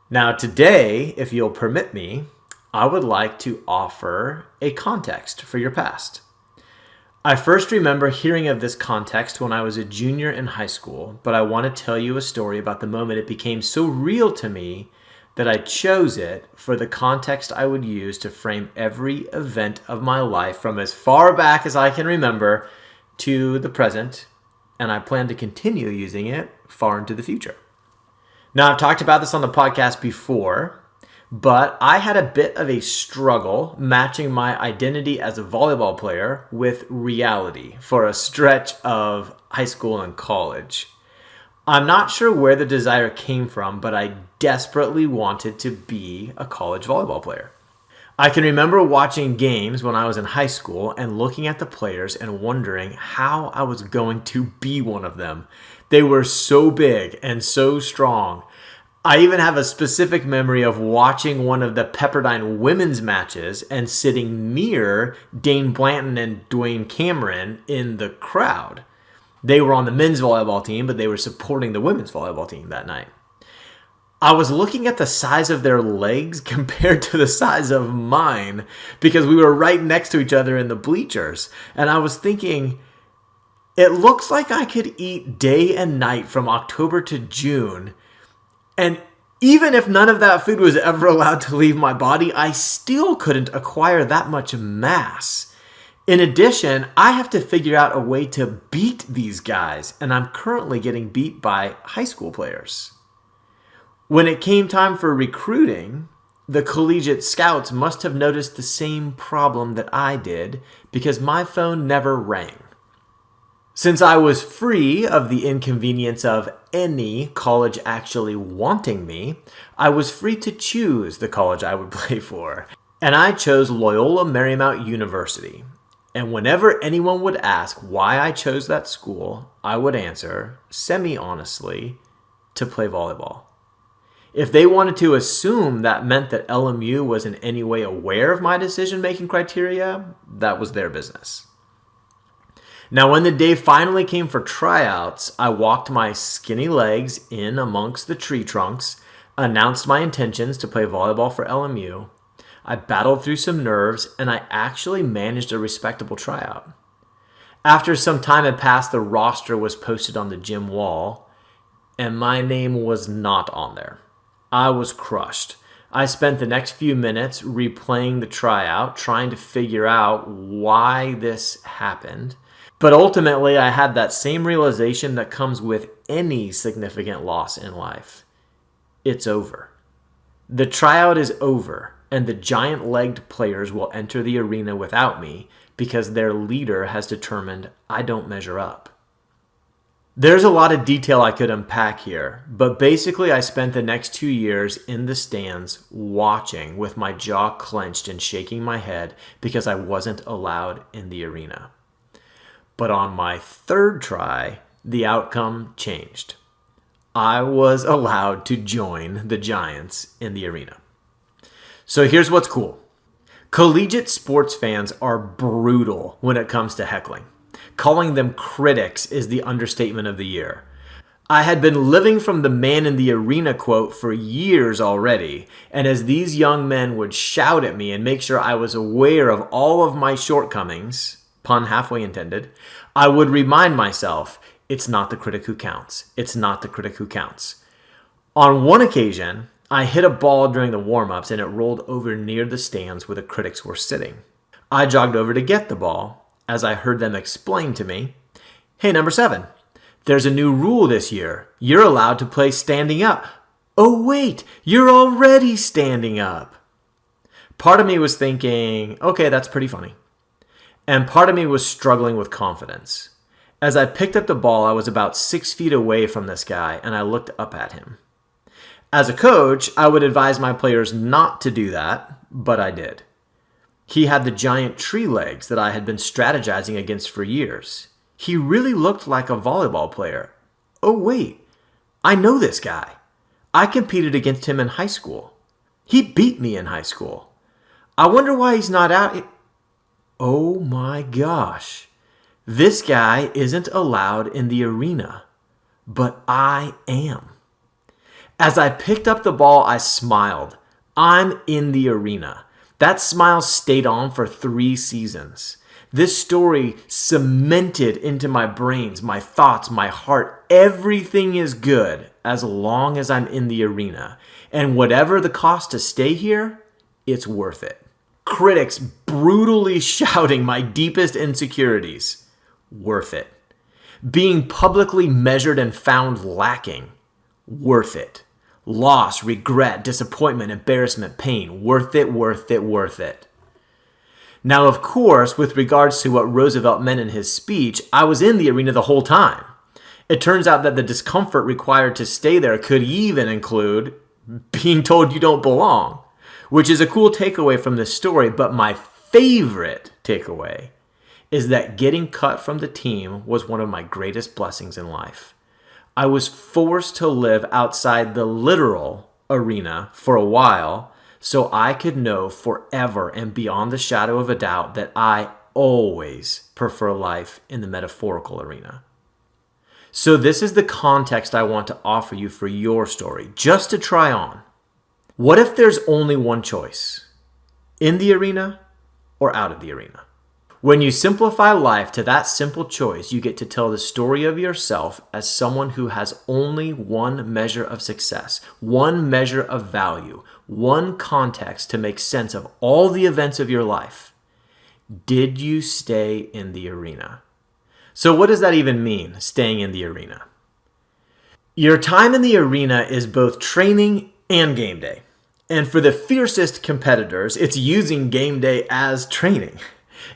Now, today, if you'll permit me, I would like to offer a context for your past. I first remember hearing of this context when I was a junior in high school, but I want to tell you a story about the moment it became so real to me that I chose it for the context I would use to frame every event of my life from as far back as I can remember to the present, and I plan to continue using it far into the future. Now, I've talked about this on the podcast before, but I had a bit of a struggle matching my identity as a volleyball player with reality for a stretch of high school and college. I'm not sure where the desire came from, but I desperately wanted to be a college volleyball player. I can remember watching games when I was in high school and looking at the players and wondering how I was going to be one of them. They were so big and so strong. I even have a specific memory of watching one of the Pepperdine women's matches and sitting near Dane Blanton and Dwayne Cameron in the crowd. They were on the men's volleyball team, but they were supporting the women's volleyball team that night. I was looking at the size of their legs compared to the size of mine because we were right next to each other in the bleachers. And I was thinking, it looks like I could eat day and night from October to June. And even if none of that food was ever allowed to leave my body, I still couldn't acquire that much mass. In addition, I have to figure out a way to beat these guys, and I'm currently getting beat by high school players. When it came time for recruiting, the collegiate scouts must have noticed the same problem that I did because my phone never rang. Since I was free of the inconvenience of any college actually wanting me, I was free to choose the college I would play for. And I chose Loyola Marymount University. And whenever anyone would ask why I chose that school, I would answer, semi-honestly, to play volleyball. If they wanted to assume that meant that LMU was in any way aware of my decision-making criteria, that was their business. Now, when the day finally came for tryouts, I walked my skinny legs in amongst the tree trunks, announced my intentions to play volleyball for LMU. I battled through some nerves, and I actually managed a respectable tryout. After some time had passed, the roster was posted on the gym wall, and my name was not on there. I was crushed. I spent the next few minutes replaying the tryout, trying to figure out why this happened. But ultimately, I had that same realization that comes with any significant loss in life. It's over. The tryout is over, and the giant-legged players will enter the arena without me because their leader has determined I don't measure up. There's a lot of detail I could unpack here, but basically I spent the next 2 years in the stands watching with my jaw clenched and shaking my head because I wasn't allowed in the arena. But on my third try, the outcome changed. I was allowed to join the Giants in the arena. So here's what's cool. Collegiate sports fans are brutal when it comes to heckling. Calling them critics is the understatement of the year. I had been living from the man in the arena quote for years already, and as these young men would shout at me and make sure I was aware of all of my shortcomings, pun halfway intended, I would remind myself, it's not the critic who counts. It's not the critic who counts. On one occasion, I hit a ball during the warm-ups and it rolled over near the stands where the critics were sitting. I jogged over to get the ball as I heard them explain to me, hey, number 7, there's a new rule this year. You're allowed to play standing up. Oh, wait, you're already standing up. Part of me was thinking, okay, that's pretty funny. And part of me was struggling with confidence. As I picked up the ball, I was about 6 feet away from this guy, and I looked up at him. As a coach, I would advise my players not to do that, but I did. He had the giant tree legs that I had been strategizing against for years. He really looked like a volleyball player. Oh, wait, I know this guy. I competed against him in high school. He beat me in high school. I wonder why he's not out. Oh my gosh. This guy isn't allowed in the arena, but I am. As I picked up the ball, I smiled. I'm in the arena. That smile stayed on for 3 seasons. This story cemented into my brains, my thoughts, my heart. Everything is good as long as I'm in the arena. And whatever the cost to stay here, it's worth it. Critics brutally shouting my deepest insecurities, worth it. Being publicly measured and found lacking, worth it. Loss, regret, disappointment, embarrassment, pain, worth it, worth it, worth it. Now, of course, with regards to what Roosevelt meant in his speech, I was in the arena the whole time. It turns out that the discomfort required to stay there could even include being told you don't belong, which is a cool takeaway from this story, but my favorite takeaway is that getting cut from the team was one of my greatest blessings in life. I was forced to live outside the literal arena for a while so I could know forever and beyond the shadow of a doubt that I always prefer life in the metaphorical arena. So this is the context I want to offer you for your story, just to try on. What if there's only one choice? In the arena or out of the arena? When you simplify life to that simple choice, you get to tell the story of yourself as someone who has only one measure of success, one measure of value, one context to make sense of all the events of your life. Did you stay in the arena? So what does that even mean, staying in the arena? Your time in the arena is both training and game day. And for the fiercest competitors, it's using game day as training.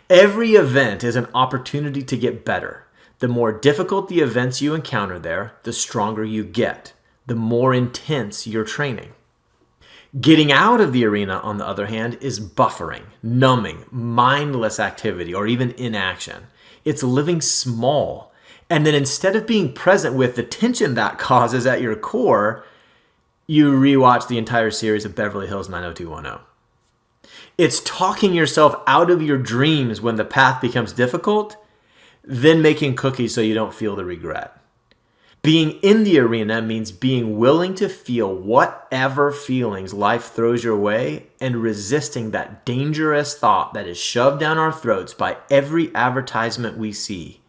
Every event is an opportunity to get better. The more difficult the events you encounter there, the stronger you get, the more intense your training. Getting out of the arena, on the other hand, is buffering, numbing, mindless activity, or even inaction. It's living small. And then instead of being present with the tension that causes at your core, you rewatch the entire series of Beverly Hills 90210. It's talking yourself out of your dreams when the path becomes difficult, then making cookies so you don't feel the regret. Being in the arena means being willing to feel whatever feelings life throws your way and resisting that dangerous thought that is shoved down our throats by every advertisement we see.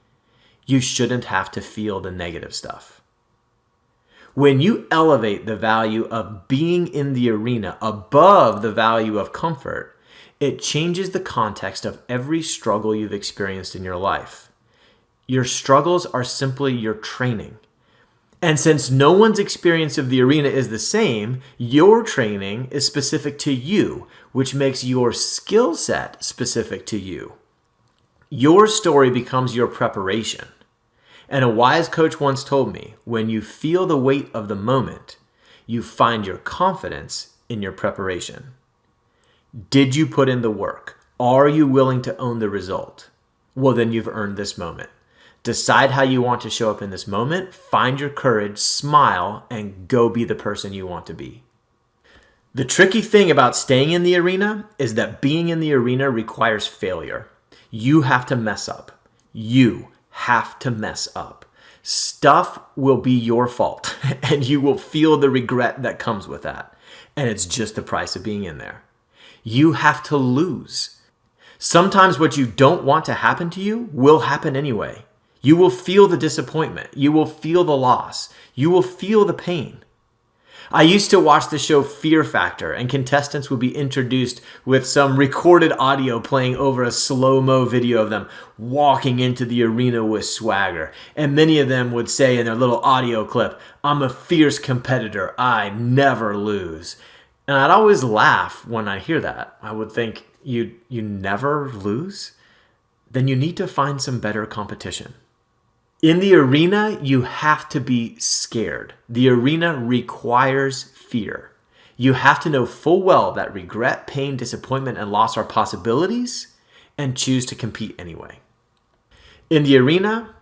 You shouldn't have to feel the negative stuff. When you elevate the value of being in the arena above the value of comfort, it changes the context of every struggle you've experienced in your life. Your struggles are simply your training. And since no one's experience of the arena is the same, your training is specific to you, which makes your skill set specific to you. Your story becomes your preparation. And a wise coach once told me, when you feel the weight of the moment, you find your confidence in your preparation. Did you put in the work? Are you willing to own the result? Well, then you've earned this moment. Decide how you want to show up in this moment, find your courage, smile, and go be the person you want to be. The tricky thing about staying in the arena is that being in the arena requires failure. You have to mess up. You have to mess up. Stuff will be your fault, and you will feel the regret that comes with that. And it's just the price of being in there. You have to lose. Sometimes what you don't want to happen to you will happen anyway. You will feel the disappointment. You will feel the loss. You will feel the pain. I used to watch the show Fear Factor, and contestants would be introduced with some recorded audio playing over a slow-mo video of them walking into the arena with swagger. And many of them would say in their little audio clip, "I'm a fierce competitor. I never lose." And I'd always laugh when I hear that. I would think, you never lose? Then you need to find some better competition. In the arena, you have to be scared. The arena requires fear. You have to know full well that regret, pain, disappointment, and loss are possibilities and choose to compete anyway. In the arena,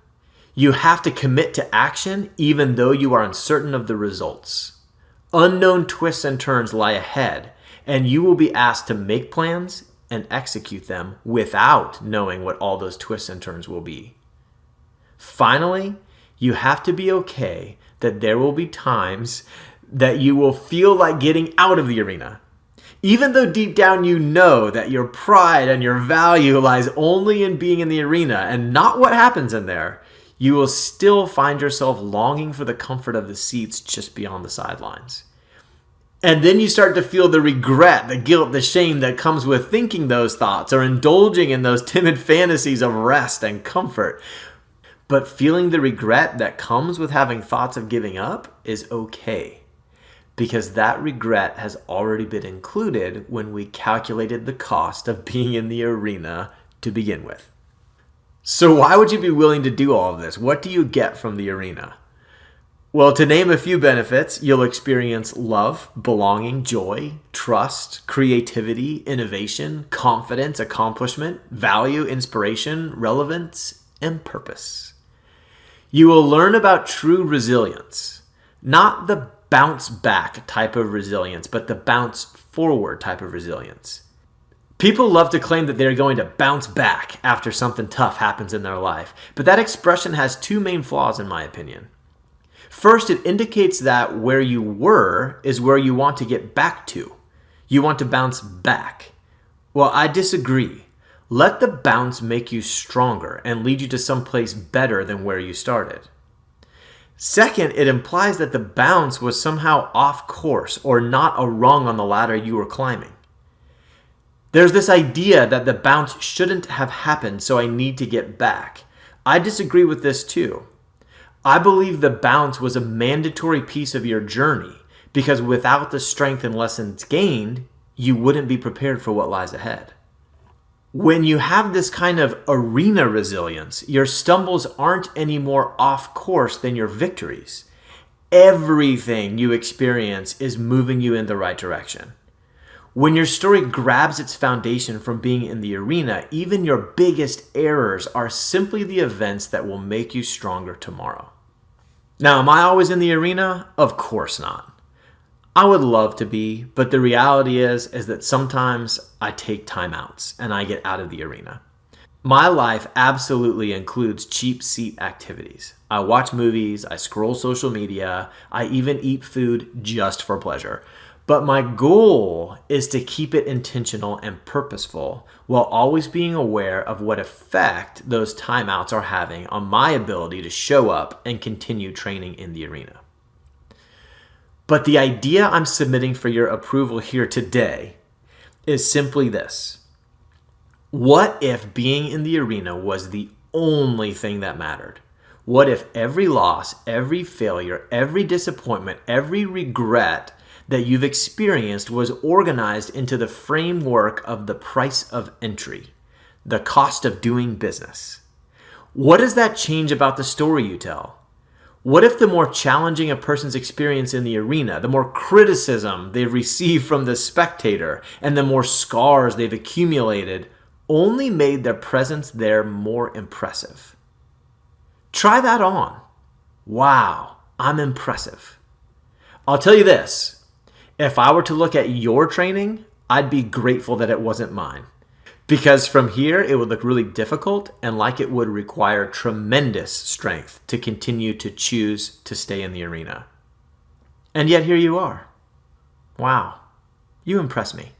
you have to commit to action even though you are uncertain of the results. Unknown twists and turns lie ahead, and you will be asked to make plans and execute them without knowing what all those twists and turns will be. Finally, you have to be okay that there will be times that you will feel like getting out of the arena. Even though deep down you know that your pride and your value lies only in being in the arena and not what happens in there, you will still find yourself longing for the comfort of the seats just beyond the sidelines. And then you start to feel the regret, the guilt, the shame that comes with thinking those thoughts or indulging in those timid fantasies of rest and comfort. But feeling the regret that comes with having thoughts of giving up is okay, because that regret has already been included when we calculated the cost of being in the arena to begin with. So why would you be willing to do all of this? What do you get from the arena? Well, to name a few benefits, you'll experience love, belonging, joy, trust, creativity, innovation, confidence, accomplishment, value, inspiration, relevance, and purpose. You will learn about true resilience, not the bounce back type of resilience, but the bounce forward type of resilience. People love to claim that they're going to bounce back after something tough happens in their life, but that expression has two main flaws in my opinion. First, it indicates that where you were is where you want to get back to. You want to bounce back. Well, I disagree. Let the bounce make you stronger and lead you to someplace better than where you started. Second, it implies that the bounce was somehow off course or not a rung on the ladder you were climbing. There's this idea that the bounce shouldn't have happened, so I need to get back. I disagree with this too. I believe the bounce was a mandatory piece of your journey because without the strength and lessons gained, you wouldn't be prepared for what lies ahead. When you have this kind of arena resilience, your stumbles aren't any more off course than your victories. Everything you experience is moving you in the right direction. When your story grabs its foundation from being in the arena, even your biggest errors are simply the events that will make you stronger tomorrow. Now, am I always in the arena? Of course not. I would love to be, but the reality is that sometimes I take timeouts and I get out of the arena. My life absolutely includes cheap seat activities. I watch movies, I scroll social media, I even eat food just for pleasure. But my goal is to keep it intentional and purposeful while always being aware of what effect those timeouts are having on my ability to show up and continue training in the arena. But the idea I'm submitting for your approval here today is simply this. What if being in the arena was the only thing that mattered? What if every loss, every failure, every disappointment, every regret that you've experienced was organized into the framework of the price of entry, the cost of doing business? What does that change about the story you tell? What if the more challenging a person's experience in the arena, the more criticism they've received from the spectator, and the more scars they've accumulated only made their presence there more impressive? Try that on. Wow, I'm impressive. I'll tell you this. If I were to look at your training, I'd be grateful that it wasn't mine. Because from here, it would look really difficult and like it would require tremendous strength to continue to choose to stay in the arena. And yet here you are. Wow, you impress me.